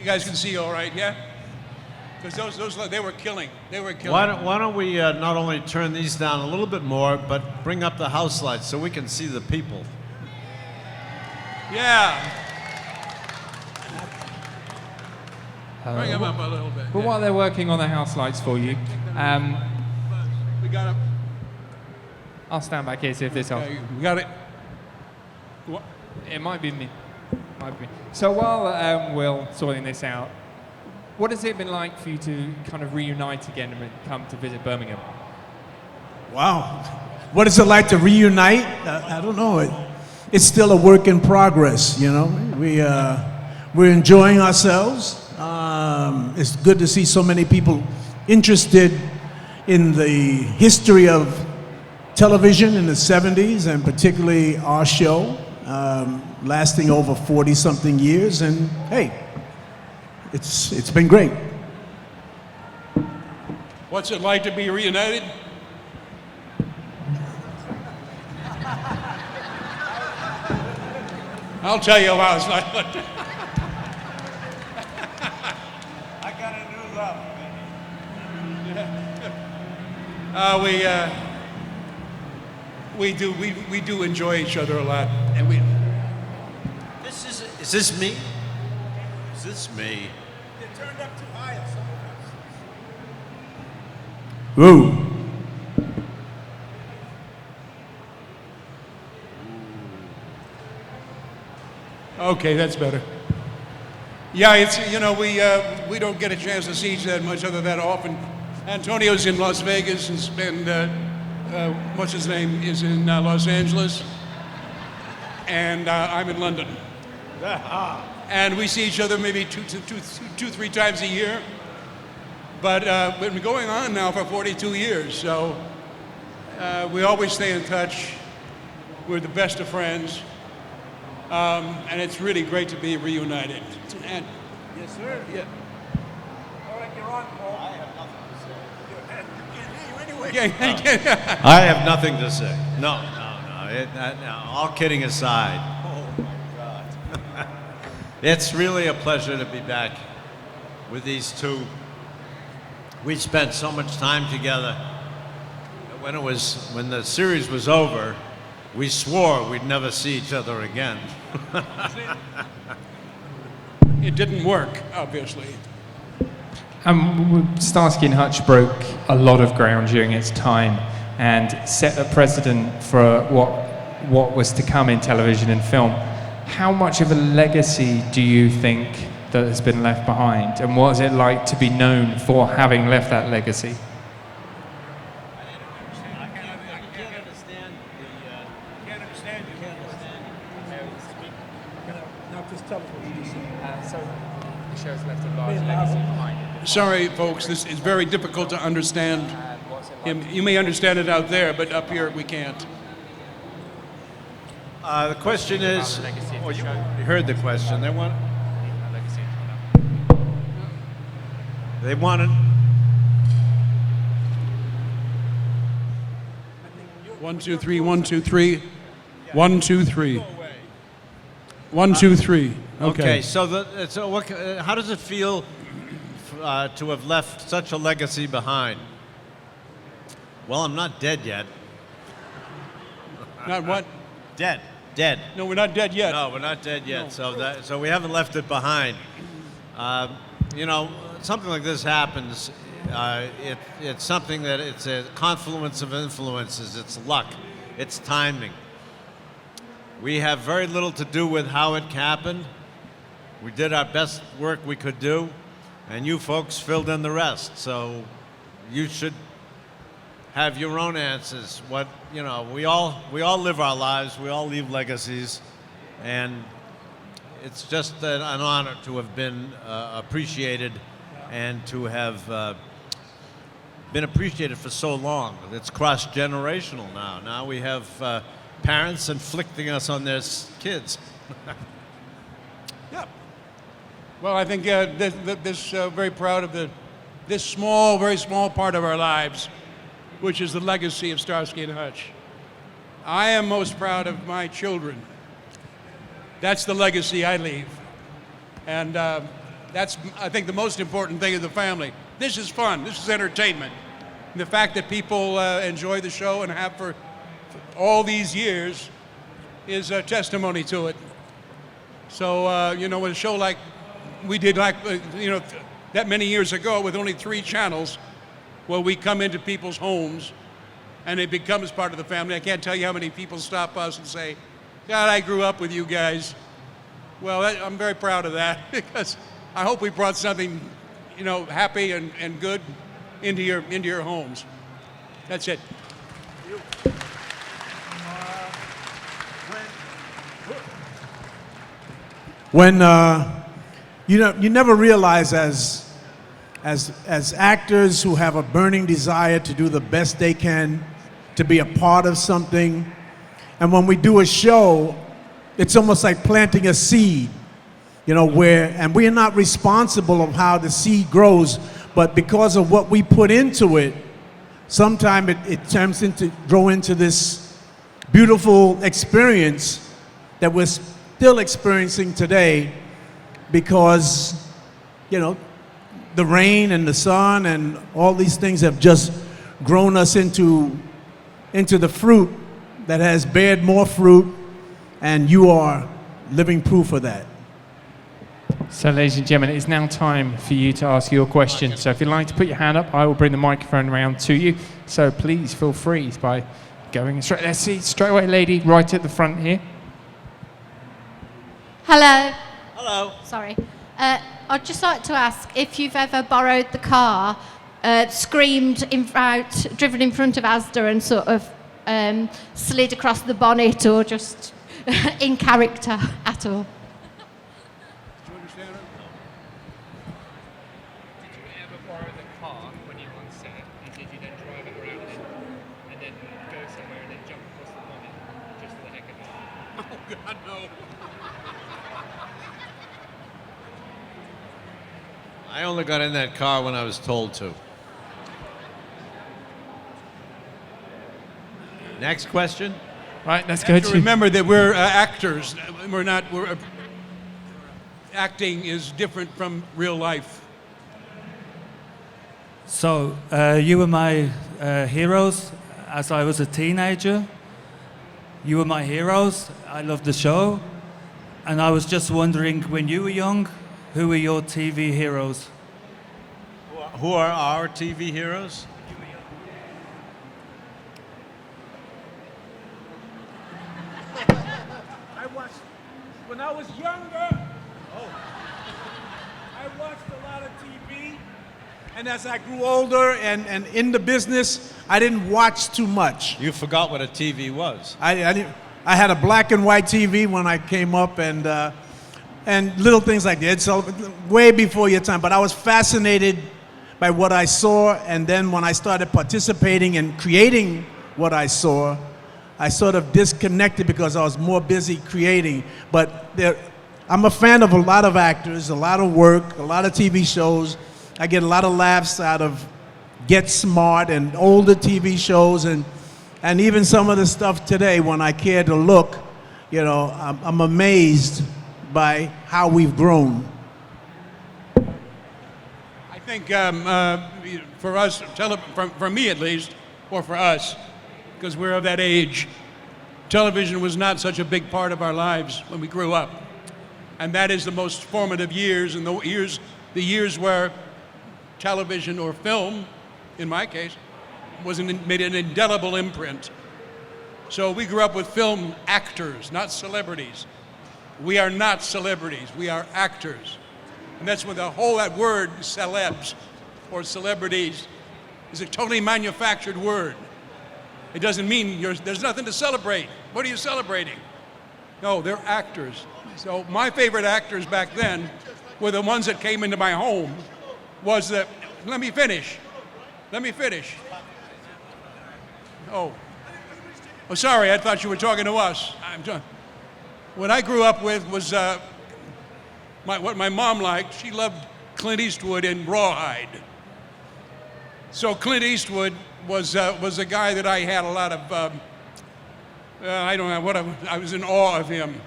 You guys can see all right, yeah? Because those they were killing. They were killing. Why don't we not only turn these down a little bit more, but bring up the house lights so we can see the people. Yeah. Bring them up a little bit. But while they're working on the house lights for you, we got it. I'll stand back here, see if this helps. We got it. It might be me. So while we're sorting this out, what has it been like for you to kind of reunite again and come to visit Birmingham? Wow. What is it like to reunite? I don't know. It's still a work in progress, you know. We're enjoying ourselves. It's good to see so many people interested in the history of television in the 70s, and particularly our show, lasting over 40-something years. And hey, it's been great. What's it like to be reunited? I'll tell you how it's like. I got a new love. We do enjoy each other a lot, and Is this me? Is this me? It turned up too high or something. Ooh. Okay, that's better. Yeah, it's we don't get a chance to see each other much other that often. Antonio's in Las Vegas and what's his name is in Los Angeles, and I'm in London. And we see each other maybe two, 3 times a year. But we've been going on now for 42 years, so we always stay in touch. We're the best of friends. And it's really great to be reunited. And Yes, sir. yeah, All right, you're on, Paul. I have nothing to say. You can't hear you anyway. yeah. I have nothing to say. No. All kidding aside. Oh, my God. It's really a pleasure to be back with these two. We spent so much time together. When the series was over, we swore we'd never see each other again. It didn't work, obviously. Starsky and Hutch broke a lot of ground during its time and set a precedent for what was to come in television and film. How much of a legacy do you think that has been left behind, and what is it like to be known for having left that legacy? Sorry, folks, this is very difficult to understand. You may understand it out there, but up here we can't. The question is, you heard the question. They wanted. 1, 2, 3, 1, 2, 3. 1, 2, 3. 1, 2, 3. Okay. So how does it feel to have left such a legacy behind? Well, I'm not dead yet. Not what? Dead. No, we're not dead yet. No, we're not dead yet. No. So we haven't left it behind. Something like this happens. It's something that it's a confluence of influences. It's luck. It's timing. We have very little to do with how it happened. We did our best work we could do, and you folks filled in the rest. So you should have your own answers. We all live our lives. We all leave legacies, and it's just an honor to have been appreciated, and to have been appreciated for so long. It's cross-generational now. Now we have parents inflicting us on their kids. Yeah. Well, I think very proud of this small, very small part of our lives, which is the legacy of Starsky and Hutch. I am most proud of my children. That's the legacy I leave. And That's, I think, the most important thing of the family. This is fun. This is entertainment. And the fact that people enjoy the show and have for all these years is a testimony to it. So, you know, with a show like we did, like, you know, that many years ago with only 3 channels, where we come into people's homes and it becomes part of the family. I can't tell you how many people stop us and say, God, I grew up with you guys. Well, I'm very proud of that because I hope we brought something, you know, happy and good into your homes. That's it. When you know, you never realize as actors who have a burning desire to do the best they can, to be a part of something, and when we do a show, it's almost like planting a seed, you know, and we are not responsible of how the seed grows, but because of what we put into it, sometimes it turns into grow into this beautiful experience that we're still experiencing today, because, you know, the rain and the sun and all these things have just grown us into the fruit that has bared more fruit, and you are living proof of that. So, ladies and gentlemen, it's now time for you to ask your question. So if you'd like to put your hand up, I will bring the microphone around to you. So please feel free by going straight. Let's see, straight away, lady, right at the front here. Hello. Hello. Sorry. I'd just like to ask if you've ever borrowed the car, driven in front of Asda and sort of slid across the bonnet, or just in character at all. Do you understand her? Did you ever borrow the car when you were on set, and did you then drive it around it, and then go somewhere and then jump across the bonnet, just for the heck of it? Oh, God, no. I only got in that car when I was told to. Next question. Right, let's go to... Remember that we're actors. Acting is different from real life. So, you were my heroes as I was a teenager. You were my heroes. I loved the show. And I was just wondering, when you were young, who were your TV heroes? Who are our TV heroes? When I was younger, I watched a lot of TV, and as I grew older and in the business, I didn't watch too much. You forgot what a TV was. I had a black and white TV when I came up, and little things like that. So way before your time, but I was fascinated by what I saw, and then when I started participating and creating what I saw, I sort of disconnected because I was more busy creating. But I'm a fan of a lot of actors, a lot of work, a lot of TV shows. I get a lot of laughs out of Get Smart and older TV shows, and even some of the stuff today when I care to look, you know, I'm amazed by how we've grown. I think for us, for me at least, or for us, because we're of that age, television was not such a big part of our lives when we grew up. And that is the most formative years, and the years where television or film, in my case, made an indelible imprint. So we grew up with film actors, not celebrities. We are not celebrities, we are actors. And that's what that word, celebs, or celebrities, is a totally manufactured word. It doesn't mean there's nothing to celebrate. What are you celebrating? No, they're actors. So my favorite actors back then were the ones that came into my home. Let me finish. Oh, sorry, I thought you were talking to us. What I grew up with was what my mom liked. She loved Clint Eastwood in Rawhide. So Clint Eastwood was a guy that I had a lot of, I don't know, I was in awe of him,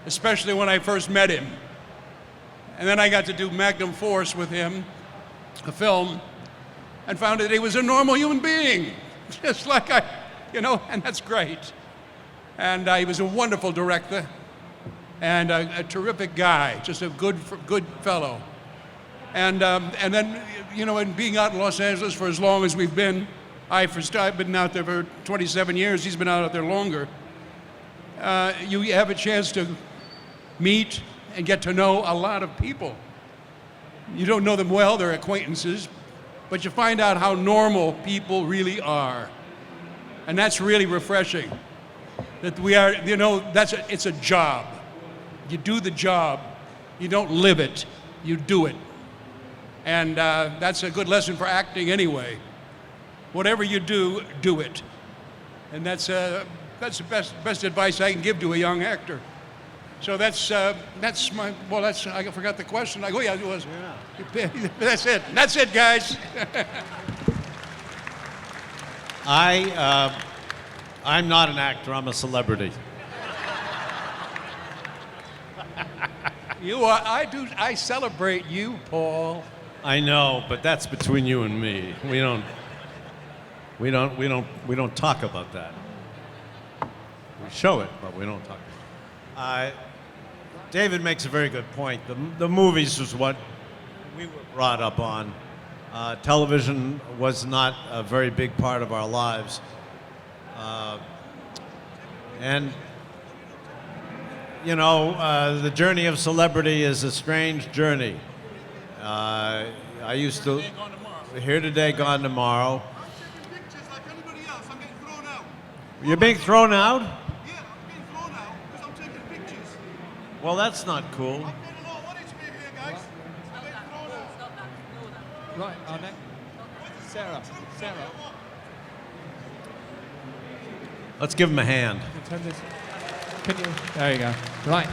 especially when I first met him. And then I got to do Magnum Force with him, a film, and found that he was a normal human being, just like I, and that's great. And he was a wonderful director and a terrific guy, just a good fellow. And then, in being out in Los Angeles for as long as we've been, I've been out there for 27 years, he's been out there longer. You have a chance to meet and get to know a lot of people. You don't know them well, they're acquaintances, but you find out how normal people really are. And that's really refreshing. That we are, it's a job. You do the job. You don't live it, you do it. And that's a good lesson for acting anyway. Whatever you do, do it. And that's the best advice I can give to a young actor. So that's my, I forgot the question. Oh yeah, it was. Yeah. That's it. That's it, guys. I'm not an actor, I'm a celebrity. You are, I celebrate you, Paul. I know, but that's between you and me. We don't talk about that. We show it, but we don't talk about it. David makes a very good point. The movies was what we were brought up on. Television was not a very big part of our lives. And the journey of celebrity is a strange journey. I used to here today, gone tomorrow. I'm taking pictures like anybody else. I'm getting thrown out. You're being thrown out? Yeah, I'm being thrown out because I'm taking pictures. Well, that's not cool. I'm getting all money to be here, guys. I'm getting thrown out. Right, our next. Sarah. Let's give him a hand. Turn this. Can you? There you go. Right.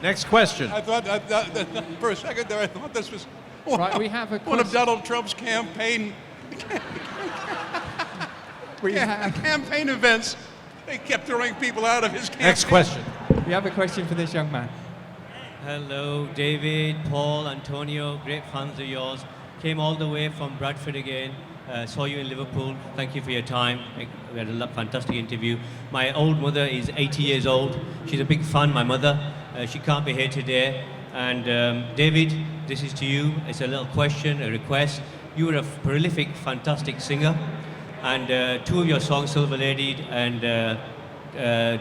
Next question. I thought for a second there, I thought this was Right, we have a one of question. Donald Trump's campaign campaign events. They kept throwing people out of his campaign. Next question. We have a question for this young man. Hello, David, Paul, Antonio, great fans of yours. Came all the way from Bradford again. Saw you in Liverpool. Thank you for your time. We had a fantastic interview. My old mother is 80 years old. She's a big fan, my mother. She can't be here today. And David, this is to you. It's a little question, a request. You were a prolific, fantastic singer. And two of your songs, Silver Lady and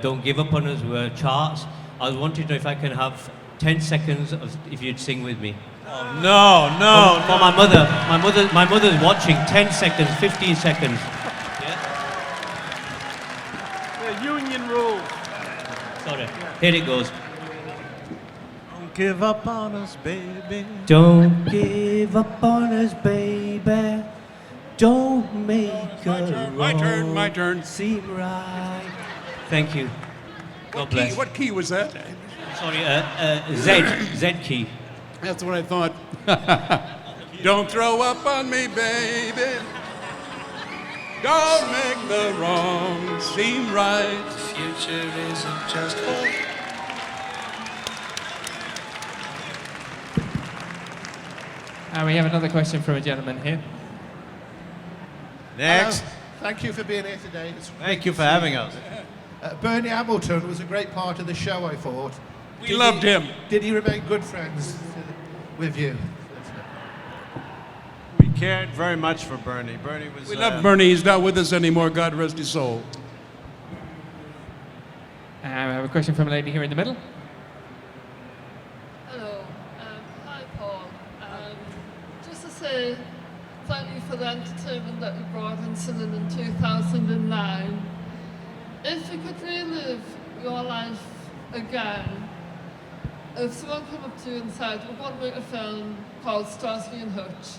Don't Give Up on Us, were charts. I was wondering if I can have 10 seconds if you'd sing with me. No. For my mother. My mother's watching. 10 seconds, 15 seconds. Yeah? The union rules. Sorry. Here it goes. Don't give up on us, baby. Don't give up on us, baby. Don't make My turn. seem right. Thank you. God bless. What key was that? Sorry, Z key. That's what I thought. Don't throw up on me, baby. Don't make the wrong seem right. The future isn't just hope. And we have another question from a gentleman here. Next. Hello. Thank you for being here today. Thank you for having us. Bernie Hamilton was a great part of the show, I thought. We loved him. Did he remain good friends with you? We cared very much for Bernie. Bernie was. We love Bernie. He's not with us anymore. God rest his soul. And we have a question from a lady here in the middle. Hello. Hi, Paul. Just to say thank you for the entertainment that you brought in Sydney in 2009. If you could relive your life again, if someone came up to you and said, we're going to make a film called Starsky and Hutch,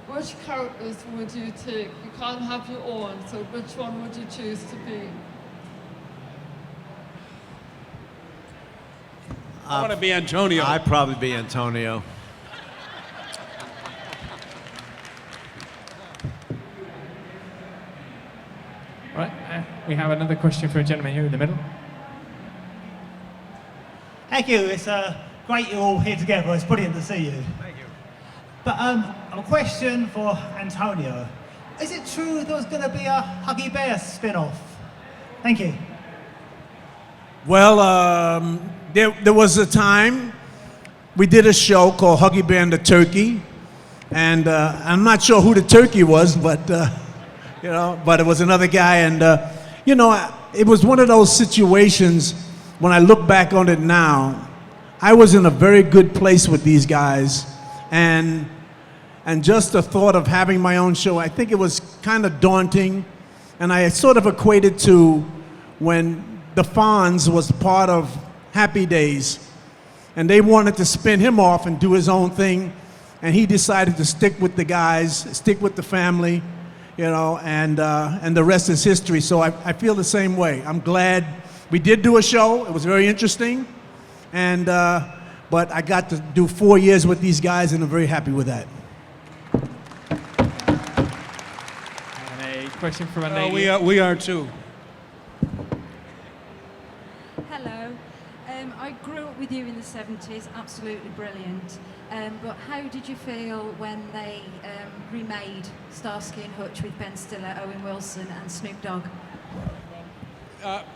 which characters would you take? You can't have your own, so which one would you choose to be? I want to be Antonio. I'd probably be Antonio. Right, we have another question for a gentleman here in the middle. Thank you. It's great you're all here together. It's brilliant to see you. Thank you. But a question for Antonio. Is it true there's going to be a Huggy Bear spin-off? Thank you. Well, there was a time we did a show called Huggy Bear and the Turkey, and I'm not sure who the turkey was, but but it was another guy, and it was one of those situations. When I look back on it now, I was in a very good place with these guys, and just the thought of having my own show, I think it was kind of daunting, and I sort of equated to when the Fonz was part of Happy Days, and they wanted to spin him off and do his own thing, and he decided to stick with the guys, stick with the family, and the rest is history. So I feel the same way. I'm glad we did do a show. It was very interesting, and but I got to do 4 years with these guys, and I'm very happy with that. And a question from a lady. We are too. Hello. I grew up with you in the 70s, absolutely brilliant. But how did you feel when they remade Starsky and Hutch with Ben Stiller, Owen Wilson, and Snoop Dogg?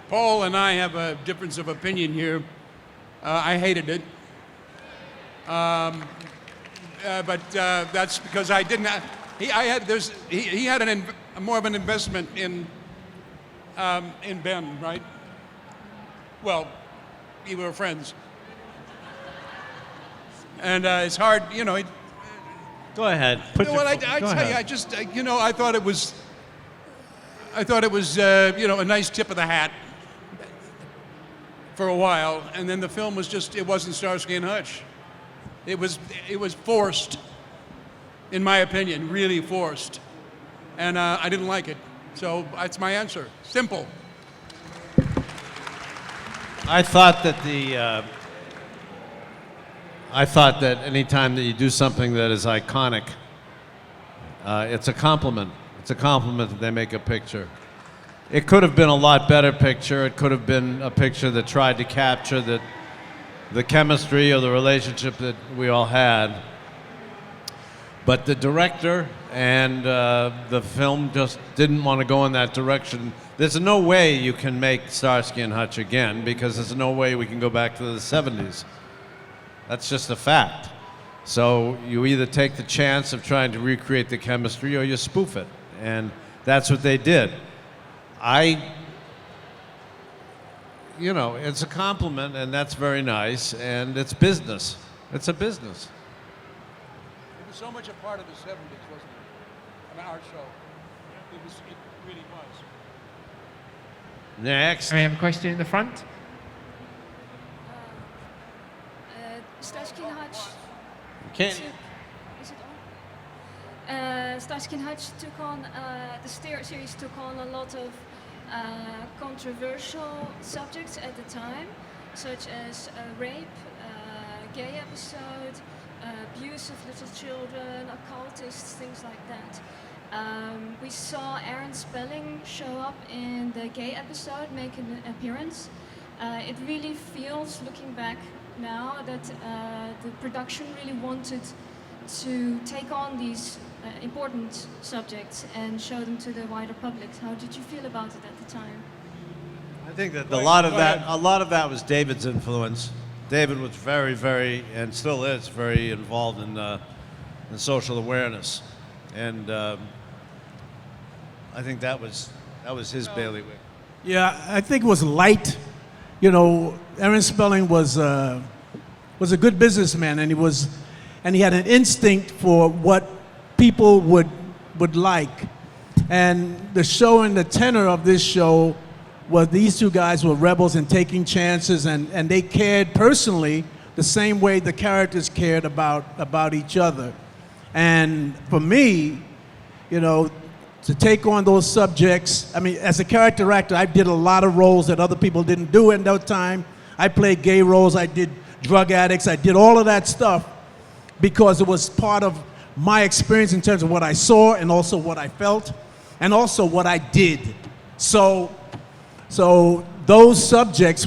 Paul and I have a difference of opinion here. I hated it. But that's because I didn't. He had more of an investment in Ben, right? Well, we were friends, and it's hard, Go ahead. I tell you, I just, I thought it was, a nice tip of the hat for a while, and then the film was it wasn't Starsky and Hutch. It was forced, in my opinion, really forced, and I didn't like it. So that's my answer. Simple. I thought that any time that you do something that is iconic, it's a compliment. It's a compliment that they make a picture. It could have been a lot better picture. It could have been a picture that tried to capture the chemistry or the relationship that we all had. But the director and the film just didn't want to go in that direction. There's no way you can make Starsky and Hutch again, because there's no way we can go back to the 70s. That's just a fact. So you either take the chance of trying to recreate the chemistry or you spoof it. And that's what they did. It's a compliment, and that's very nice, and it's business. It's a business. It was so much a part of the 70s, wasn't it? I mean, our show. It really was. Next. We have a question in the front. Starsky and Hutch. Can't. Is it on? Starsky and Hutch took on the series took on a lot of controversial subjects at the time, such as rape, gay episode, abuse of little children, occultists, things like that. We saw Aaron Spelling show up in the gay episode, make an appearance. It really feels, looking back now, that the production really wanted to take on these important subjects and show them to the wider public. How did you feel about it at the time? I think that a lot of that was David's influence. David was very, very, and still is, very involved in social awareness, and I think that was his bailiwick. Yeah, I think it was light. Aaron Spelling was a good businessman, and he had an instinct for what people would like. And the show and the tenor of this show was these two guys were rebels and taking chances, and they cared personally the same way the characters cared about each other. And for me, to take on those subjects, I mean, as a character actor, I did a lot of roles that other people didn't do in that time. I played gay roles, I did drug addicts, I did all of that stuff because it was part of my experience in terms of what I saw and also what I felt and also what I did. So those subjects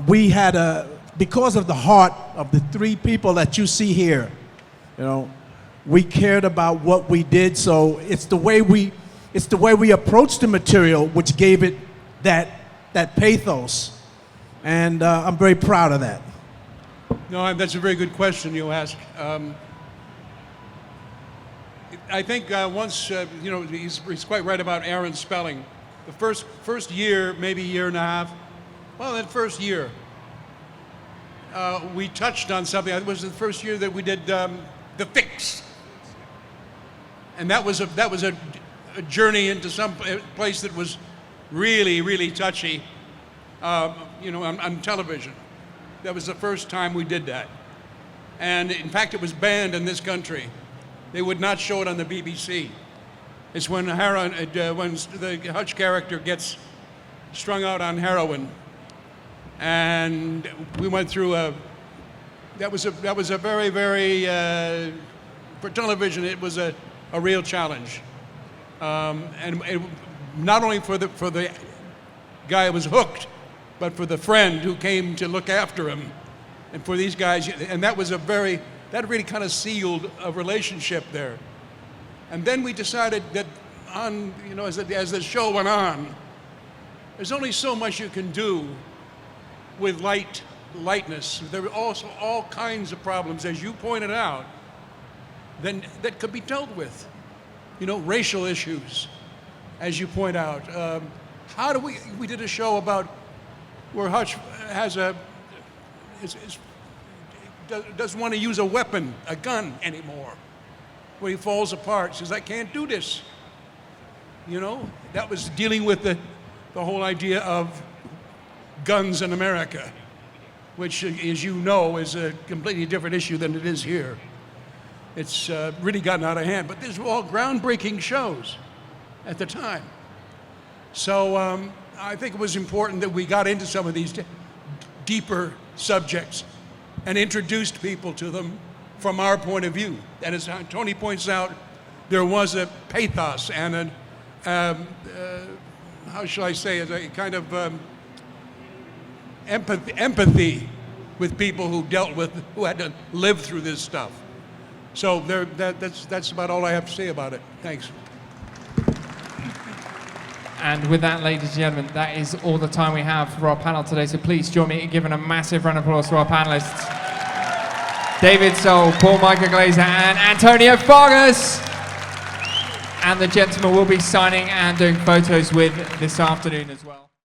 we had because of the heart of the three people that you see here, you know, we cared about what we did. So it's the way we approached the material which gave it that pathos, and I'm very proud of that. No, that's a very good question you ask. I think once, you know, he's quite right about Aaron's spelling. The first year, maybe year and a half, well, that first year, we touched on something. It was the first year that we did The Fix. And that was a journey into some place that was really, really touchy, you know, on television. That was the first time we did that. And in fact, it was banned in this country. They would not show it on the BBC. It's when when the Hutch character gets strung out on heroin. And we went through that was a very, very, for television, it was a real challenge. And not only for the guy who was hooked, but for the friend who came to look after him, and for these guys, and that really kind of sealed a relationship there. And then we decided that as the show went on, there's only so much you can do with lightness. There were also all kinds of problems, as you pointed out, that could be dealt with. You know, racial issues, as you point out. How do we did a show about where Hutch doesn't want to use a weapon, a gun anymore, where he falls apart, says, I can't do this. You know, that was dealing with the whole idea of guns in America, which, as you know, is a completely different issue than it is here. It's really gotten out of hand, but these were all groundbreaking shows at the time. So I think it was important that we got into some of these deeper subjects and introduced people to them from our point of view. And as Tony points out, there was a pathos and how shall I say it, a kind of empathy with people who had to live through this stuff. So that's about all I have to say about it. Thanks. And with that, ladies and gentlemen, that is all the time we have for our panel today. So please join me in giving a massive round of applause to our panelists. David Soul, Paul Michael Glaser, and Antonio Fargas. And the gentlemen will be signing and doing photos with this afternoon as well.